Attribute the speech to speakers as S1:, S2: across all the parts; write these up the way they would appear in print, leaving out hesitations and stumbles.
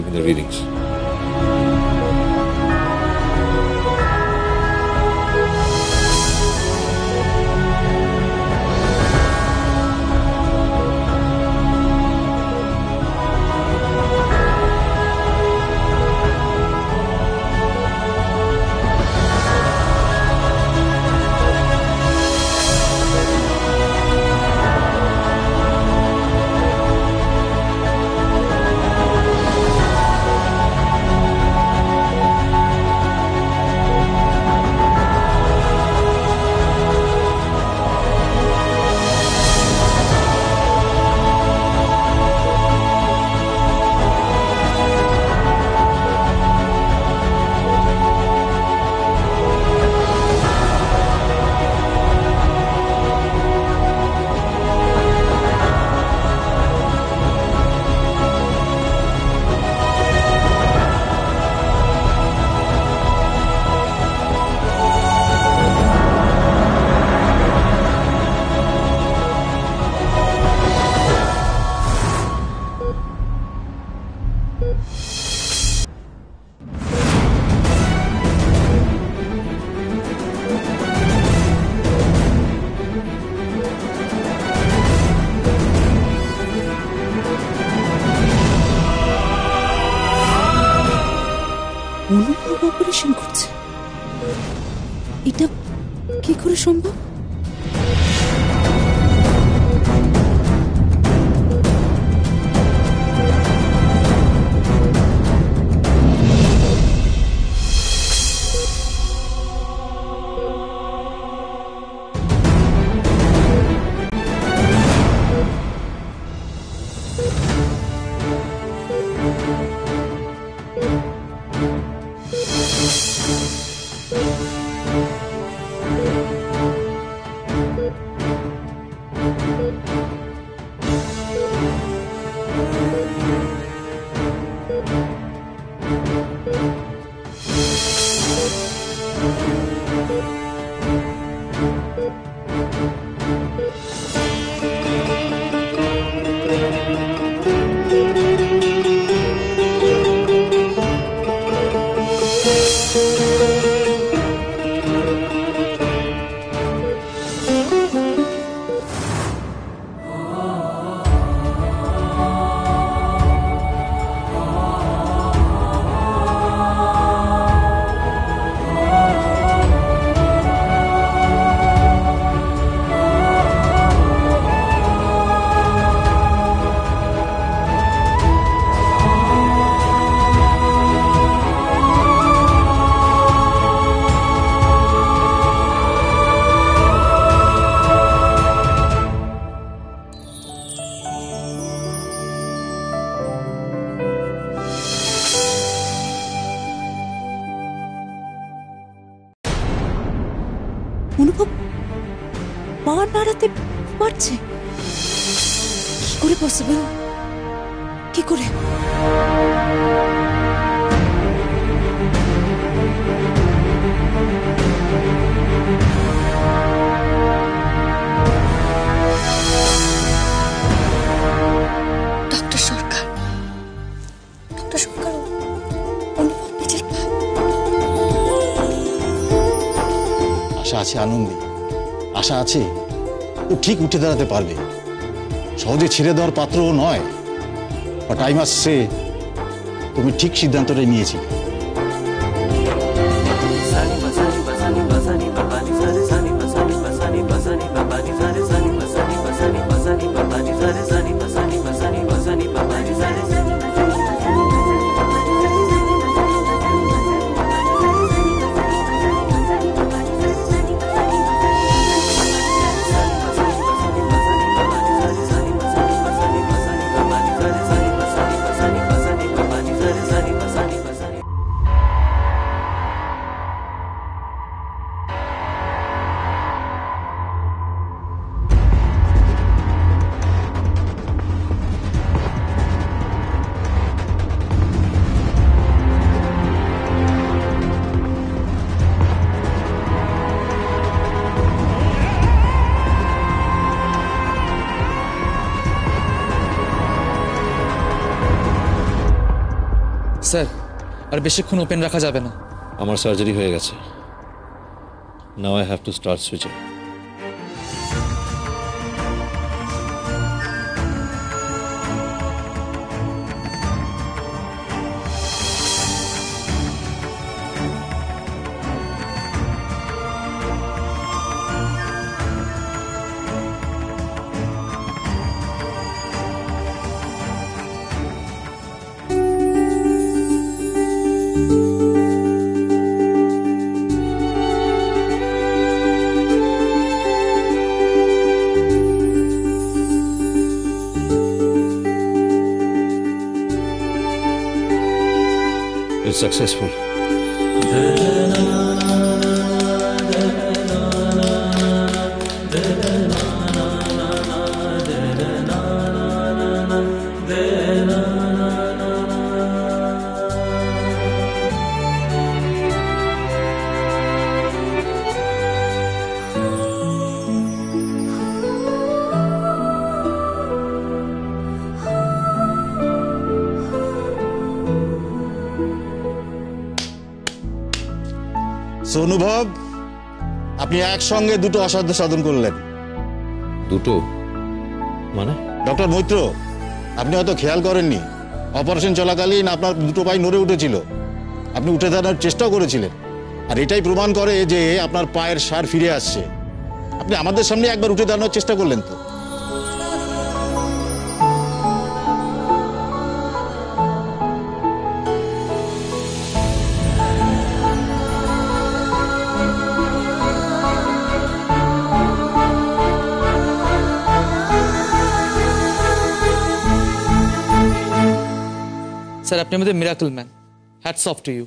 S1: give me the readings.
S2: অনুভব operation করছে, এটা কি করে সম্ভব? অনুভব পা নাড়াতে পারছে, কি করে পসিবল? কি করে? ডক্টর সরকার, অনুভব নিজের পা।
S3: আশা আছে আনন্দী, আশা আছে ও ঠিক উঠে দাঁড়াতে পারবে। সহজে ছেড়ে দেওয়ার পাত্রও নয়। বাট আই মাস্ট সে, তুমি ঠিক সিদ্ধান্তটাই নিয়েছিলে।
S1: স্যার আর বেশিক্ষণ ওপেন রাখা যাবে না।
S4: আমার সার্জারি হয়ে গেছে। Now I have to start switching. It's successful.
S3: অনুভব, আপনি একসঙ্গে দুটো অসাধ্য সাধন করলেন।
S4: দুটো মানে?
S3: ডক্টর মৈত্র, আপনি হয়তো খেয়াল করেননি, অপারেশন চলাকালীন আপনার দুটো পায়ে নড়ে উঠেছিল। আপনি উঠে দাঁড়ানোর চেষ্টাও করেছিলেন, আর এটাই প্রমাণ করে যে আপনার পায়ের সার ফিরে আসছে। আপনি আমাদের সামনে একবার উঠে দাঁড়ানোর চেষ্টা করলেন তো?
S1: স্যার আপনি আমাদের miracle man, hats off to you.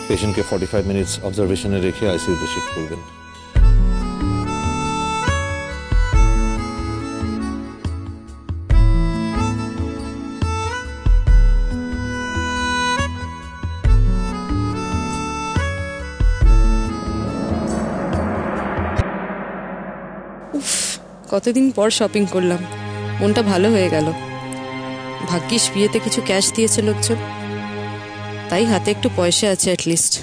S4: পেশেন্টকে 45 মিনিটস অবজারভেশনে রেখে আইসিইউতে শিফট করবেন।
S2: কতদিন পর শপিং করলাম, মনটা ভালো হয়ে গেল। ভাগ্যিস বিয়েতে কিছু ক্যাশ দিয়েছে লোকজন, তাই হাতে একটু পয়সা আছে অ্যাটলিস্ট।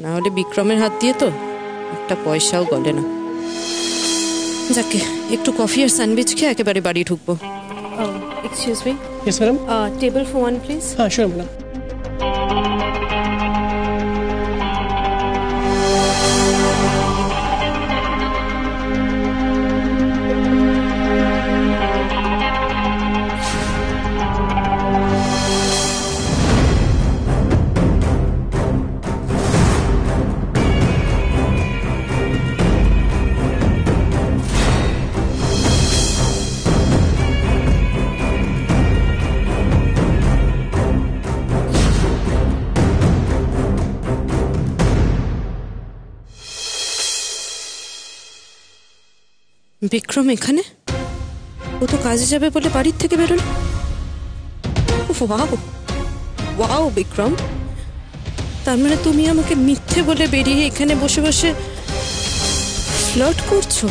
S2: না হলে বিক্রমের হাত দিয়ে তো একটা পয়সাও গলে না। যাকে একটু কফি আর স্যান্ডউইচ খেয়ে একেবারে বাড়ি ঢুকবো। Excuse me.
S5: Yes, madam.
S2: Table for one please.
S5: Sure, madam.
S2: Vikram এখানে? ও তো কাজে যাবে বলে বাড়ির থেকে বেরোলো। ওয়াও ওয়াও বিক্রম, তার মানে তুমি আমাকে মিথ্যে বলে বেরিয়ে এখানে বসে বসে ফ্লার্ট করছো,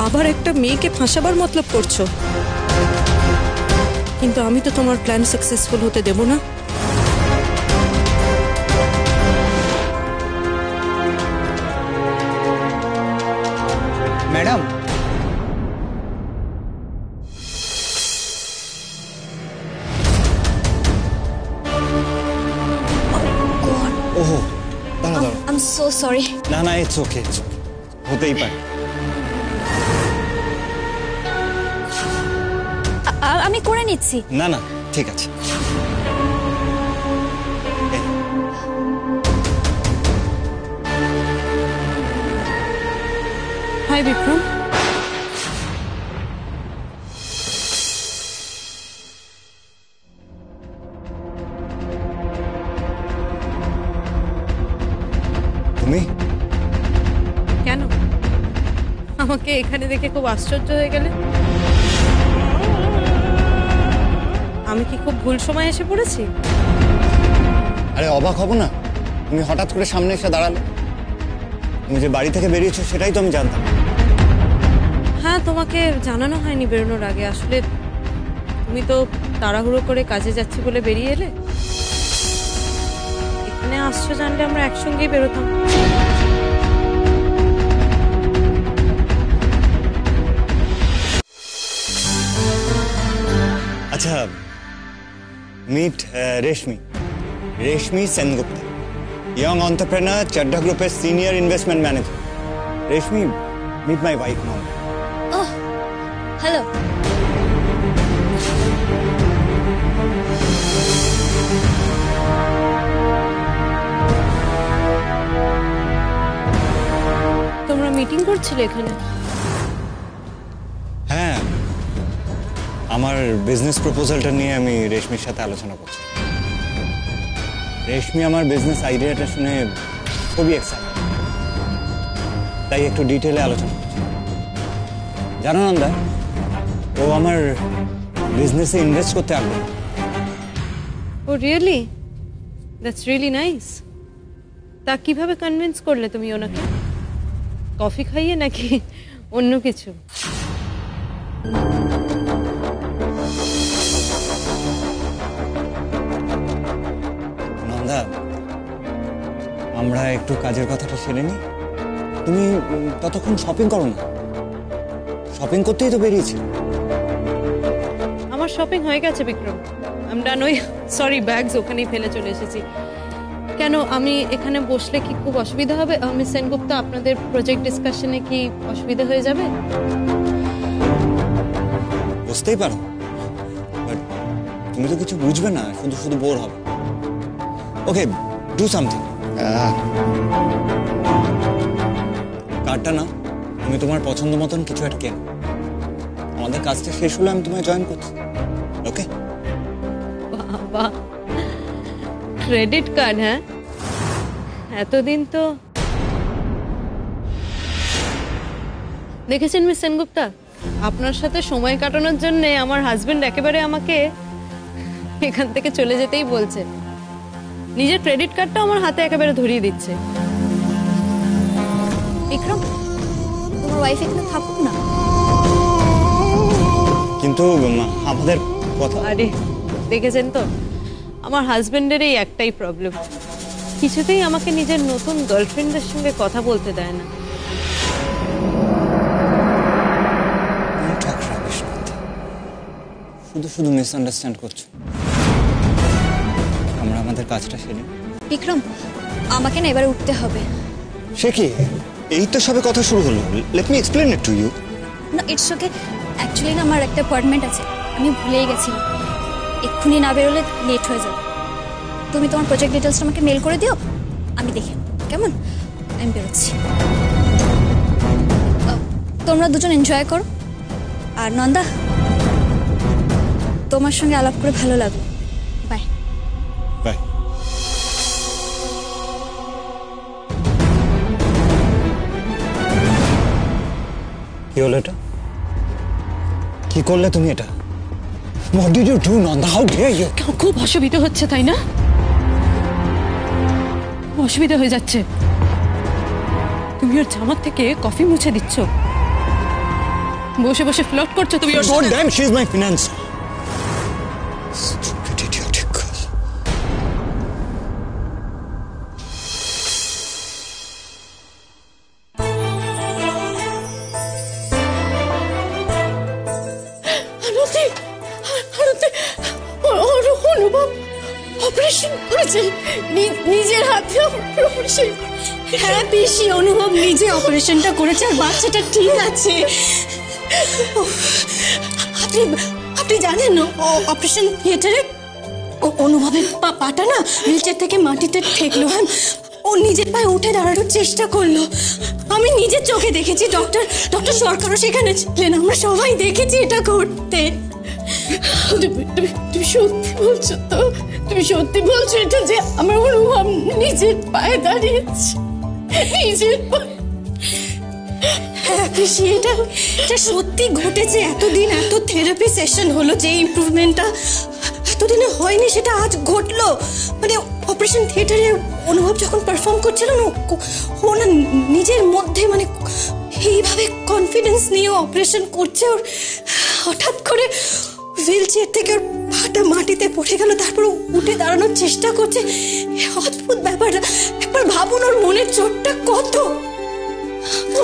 S2: আবার একটা মেয়েকে ফাঁসাবার মতলব করছো। কিন্তু আমি তো তোমার প্ল্যান সাকসেসফুল হতে দেব না।
S5: ম্যাডাম,
S6: ওহো দাঁড়া দাঁড়া,
S7: I'm so sorry.
S6: না না, ইটস ওকে, হতেই পারে।
S7: আমি করে নিচ্ছি।
S6: না না, ঠিক আছে।
S2: হাই বিক্রম।
S6: তুমি
S2: কেন আমাকে এখানে দেখে খুব আশ্চর্য হয়ে গেলে? আমি কি খুব ভুল সময় এসে পড়েছি?
S6: আরে অবাক হব না, তুমি হঠাৎ করে সামনে এসে দাঁড়ালে। তুমি যে বাড়ি থেকে বেরিয়েছো সেটাই তো আমি জানতাম।
S2: হ্যাঁ, তোমাকে জানানো হয়নি বেরোনোর আগে। আসলে তুমি তো তাড়াহুড়ো করে কাজে যাচ্ছি বলে বেরিয়ে এলে? এখানে আসছো জানলে আমরা একসঙ্গেই বেরোতাম।
S6: আচ্ছা, meet Reshmi Sengupta, young entrepreneur, Chadha গ্রুপের senior investment manager. Reshmi, meet my wife now.
S7: Oh, hello.
S2: তোমরা মিটিং করছিলে এখানে?
S6: হ্যাঁ, আমার বিজনেস প্রপোজালটা নিয়ে আমি রেশমির সাথে আলোচনা করছি। রেশমি আমার বিজনেস আইডিয়াটা শুনে খুবই এক্সাইটেড, তাই একটু ডিটেলে আলোচনা করছি। জানো নন্দা, ও আমার বিজনেসে ইনভেস্ট করতে আগ্রহী।
S2: ও রিয়েলি? That's really nice. তা কিভাবে কনভিন্স করলে তুমি ওনাকে? কফি খাইয়ে নাকি অন্য কিছু?
S6: নন্দা, আমরা একটু কাজের কথাটা সেরে নিই। তুমি ততক্ষণ শপিং করো না, শপিং করতেই তো বেরিয়েছি।
S2: আমার শপিং হয়ে গেছে বিক্রম, আমি ডান। ওই সরি, ব্যাগস ওখানেই ফেলে চলে এসেছি। কেন, আমি এখানে বসলে কি খুব অসুবিধা হবে? মিস সেনগুপ্তা, আপনাদের প্রজেক্ট ডিসকাশনে কি অসুবিধা হয়ে যাবে?
S6: বুঝতেই পারো, বাট তুমি তো কিছু বুঝবে না, শুধু শুধু বোর হবে। ওকে, ডু সামথিং। কার্ডটা না, তুমি তোমার পছন্দ মতন কিছু একটা কেন। আমাদের কাজটা শেষ হলে আমি তোমায় জয়েন করছি। ওকে?
S2: বাবা, ক্রেডিট কার্ড? হ্যাঁ, এতদিন তো দেখেছেন মিস সেনগুপ্তা, আপনার সাথে সময় কাটানোর জন্য আমার হাজবেন্ড একেবারে আমাকে এখান থেকে চলে যেতেই বলছে। নিজের ক্রেডিট কার্ডটা আমার হাতে একেবারে ধরিয়ে দিচ্ছে।
S7: বিক্রম, তোমার ওয়াইফ এখানে থাকুক না।
S6: কিন্তু আমাদের কথা।
S2: আরে দেখেছেন তো, আমার হাজবেন্ডের এই একটাই প্রবলেম, কিছুতেই আমাকে নিজের নতুন গার্লফ্রেন্ডের সঙ্গে কথা বলতে দেয় না।
S6: শুধু শুধু মিসআন্ডারস্ট্যান্ড করছো। আমরা আমাদের কাজটা সেরে।
S7: বিক্রম, আমাকে না এবারে উঠতে হবে।
S6: সে কি, এই তো সবে কথা শুরু হলো। Let me explain it to you.
S7: না, ইটস ওকে। অ্যাকচুয়ালি না, আমার একটা অ্যাপয়েন্টমেন্ট আছে, আমি ভুলেই গেছিলাম। এক্ষুনি না বেরোলে লেট হয়ে যাবে। তুমি তোমার প্রজেক্ট ডিটেলসটা আমাকে মেল করে দিও, আমি দেখি। কেমন? আমি বেরোচ্ছি। তোমরা দুজন এনজয় করো। আর নন্দা, তোমার সঙ্গে আলাপ করে ভালো লাগলো। Bye
S6: bye. কি হলো এটা? কি করলে তুমি এটা? What did you do, Nanda? How dare you?
S2: খুব অসুবিধা হচ্ছে, তাই না? অসুবিধা হয়ে যাচ্ছে। তুমি ওর জামার থেকে কফি মুছে দিচ্ছ, বসে বসে ফ্লার্ট করছো তুমি ওর
S6: God
S2: সাথে।
S6: damn, she is my financer. Stupid idiotic girl.
S5: আরতি, আরতি, অনুভব অপারেশন করেছে, নিজের হাতে অপারেশন। হ্যাঁ পিসি, অনুভব নিজে অপারেশনটা করেছে আর বাচ্চাটা ঠিক আছে। আপনি আপনি জানেন অপারেশন থিয়েটারে অনুভবের পাটা না হুইলচেয়ার থেকে মাটিতে ঠেকলো। ও নিজের পায়ে উঠে দাঁড়ানোর চেষ্টা করলো। আমি নিজের চোখে দেখেছি, ডক্টর সরকারও সেখানে ছিলেন, আমরা সবাই দেখেছি এটা ঘটতে। তুমি সত্যি বলছো তো? তুমি সত্যি বলছো এটা যে আমার অনুভব নিজের পায়ে দাঁড়িয়েছে? নিজের পায়ে? হ্যাঁ পিসি, এটা সত্যি ঘটেছে। এতদিন এত থেরাপি সেশন হলো, যে ইমপ্রুভমেন্টটা এতদিনে হয়নি সেটা আজ ঘটলো। মানে অপারেশন থিয়েটারে অনুভব যখন পারফর্ম করছিল না, ও না নিজের মধ্যে মানে এইভাবে কনফিডেন্স নিয়ে অপারেশন করছে, ওর হঠাৎ করে হুইল চেয়ার থেকে ওর পাটা মাটিতে পড়ে গেল, তারপর উঠে দাঁড়ানোর চেষ্টা করছে। অদ্ভুত ব্যাপারটা, একবার ভাবুন ওর মনের চোটটা কত।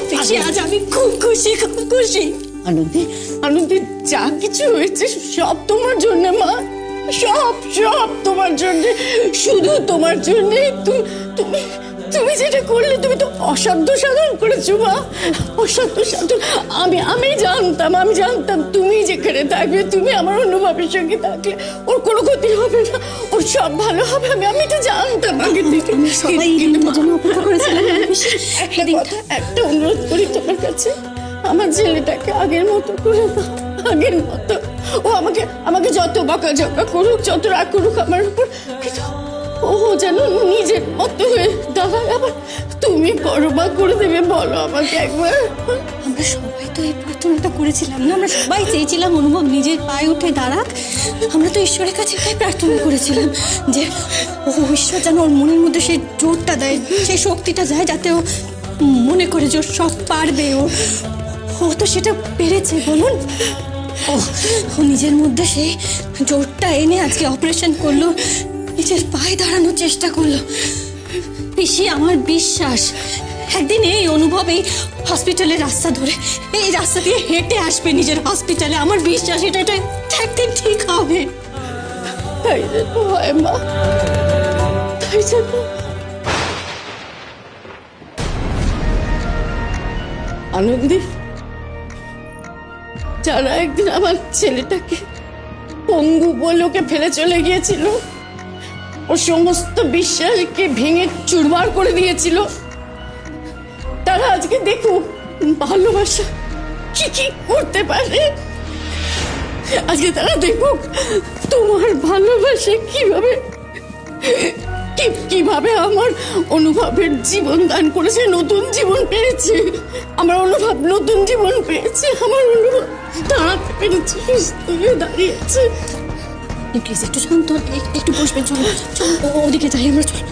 S5: পিসি আজ আমি খুব খুশি, খুব খুশি। আনন্দে আনন্দে যা কিছু হয়েছে সব তোমার জন্য মা, সব সব তোমার জন্য, শুধু তোমার জন্য। তুমি তুমি যেটা করলে তুমি তো অসাধ্য সাধন করেছো মা, অসাধ্য সাধন। আমি জানতাম তুমি যেখানে থাকবে, তুমি আমার অনুভবের সঙ্গে থাকলে ওর কোনো ক্ষতি হবে না, ওর সব ভালো হবে। আমি তো জানতাম আগে থেকে। সবাই অপেক্ষা করেছিলাম। একটা অনুরোধ করি তোমার কাছে, আমার ছেলেটাকে আগের মতো করে দাও, আগের মতো। ও আমাকে যত বকাঝকা করুক, যত রাগ করুক আমার উপর, ও যেন নিজের মতো হয়ে দাঁড়ায়। আবার তুমি পরমা করে দেবে বলো আমাকে একবার। আমরা সবাই তো এই প্রার্থনাটা করেছিলাম না, আমরা সবাই চেয়েছিলাম অনুভব নিজের পায়ে উঠে দাঁড়াক। আমরা তো ঈশ্বরের কাছে এটাই প্রার্থনা করেছিলাম যে ও ঈশ্বর যেন ওর মনের মধ্যে সেই জোরটা দেয়, সেই শক্তিটা দেয়, যাতে ও মনে করে যে ও সব পারবে। ও তো সেটা পেরেছে, বলুন। ও নিজের মধ্যে সেই জোরটা এনে আজকে অপারেশন করলো, নিজের পায়ে দাঁড়ানোর চেষ্টা করলো। পিসি, আমার বিশ্বাস একদিন এই অনুভব এই হসপিটালের রাস্তা ধরে, এই রাস্তা দিয়ে হেঁটে আসবে নিজের হসপিটালে। আমার বিশ্বাস এটা একদিন ঠিক হবে। তাই যেন হয় মা, তাই যেন। আনন্দী, যারা একদিন আমার ছেলেটাকে পঙ্গু বলে ওকে ফেলে চলে গিয়েছিল, ওর সমস্ত বিশ্বাসকে ভেঙে চুরমার করে দিয়েছিল, তারা আজকে দেখুক ভালোবাসা কি কি করতে পারে। আজকে তারা দেখুক তোমার ভালোবাসা কিভাবে আমার অনুভবের জীবন দান করেছে, নতুন জীবন পেয়েছে। আমার অনুভব নতুন জীবন পেয়েছে, আমার অনুভব দাঁড়াতে পেরেছে, সুস্থ হয়ে দাঁড়িয়েছে। প্লিজ একটু শান্ত, একটু বসবেন। চলো ওদিকে যাই আমরা, চলো।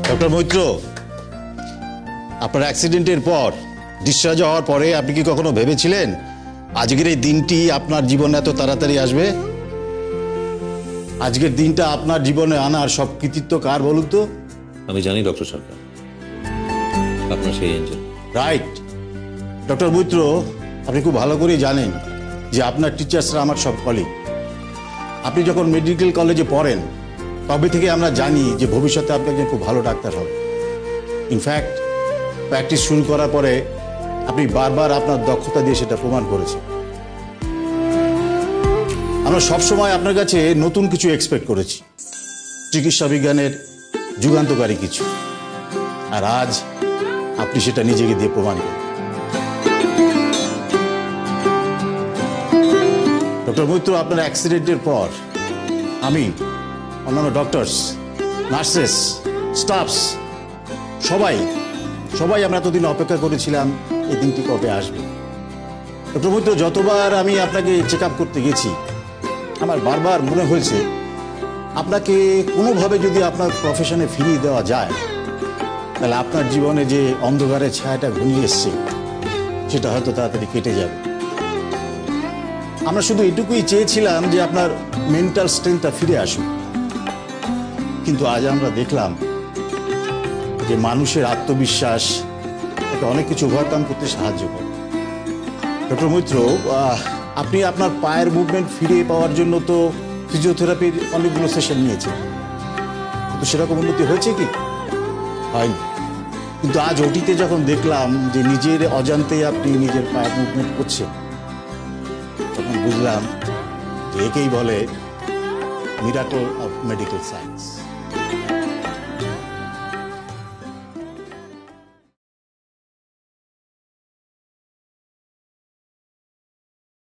S3: ডক্টর মৈত্র, আপনার অ্যাক্সিডেন্টের পর ডিসচার্জ হওয়ার পরে আপনি কি কখনো ভেবেছিলেন আজকের এই দিনটি আপনার জীবনে এত তাড়াতাড়ি আসবে? আজকের দিনটা আপনার জীবনে আনার সব কৃতিত্ব কার বলুন তো?
S4: আমি জানি ডক্টর সরকার, আপনার সেই এঞ্জেল।
S3: রাইট ডক্টর মৈত্র, আপনি খুব ভালো করে জানেন যে আপনার টিচার্সরা আমার সব কলিগ। আপনি যখন মেডিকেল কলেজে পড়েন তবে থেকে আমরা জানি যে ভবিষ্যতে আপনি একজন খুব ভালো ডাক্তার হবেন। ইনফ্যাক্ট প্র্যাকটিস শুরু করার পরে আপনি বারবার আপনার দক্ষতা দিয়ে সেটা প্রমাণ করেছেন। আমরা সবসময় আপনার কাছে নতুন কিছু এক্সপেক্ট করেছি, চিকিৎসা বিজ্ঞানের যুগান্তকারী কিছু, আর আজ আপনি সেটা নিজেকে দিয়ে প্রমাণ করেন। ডক্টর মৈত্র, আপনার অ্যাক্সিডেন্টের পর আমি, অন্যান্য ডক্টরস, নার্সেস, স্টাফস, সবাই আমরা এতদিন অপেক্ষা করেছিলাম এই দিনটি কবে আসবে। ডক্টর মৈত্র, যতবার আমি আপনাকে চেক আপ করতে গেছি আমার বারবার মনে হয়েছে আপনাকে কোনোভাবে যদি আপনার প্রফেশনে ফিরিয়ে দেওয়া যায় তাহলে আপনার জীবনে যে অন্ধকারের ছায়াটা ঘনিয়ে এসছে সেটা হয়তো তাড়াতাড়ি কেটে যাবে। আমরা শুধু এটুকুই চেয়েছিলাম যে আপনার মেন্টাল স্ট্রেংথটা ফিরে আসুক, কিন্তু আজ আমরা দেখলাম যে মানুষের আত্মবিশ্বাস এটা অনেক কিছু ওভারকাম করতে সাহায্য করে। ডক্টর মৈত্র, আপনি আপনার পায়ের মুভমেন্ট ফিরে পাওয়ার জন্য তো ফিজিওথেরাপির অনেকগুলো সেশন নিয়েছেন, কিন্তু সেরকম উন্নতি হয়েছে কি? হয়নি। কিন্তু আজ ওটিতে যখন দেখলাম যে নিজের অজান্তেই আপনি নিজের পায়ের মুভমেন্ট করছেন, তখন বুঝলাম যে একেই বলে মিরাকল অফ মেডিকেল সায়েন্স।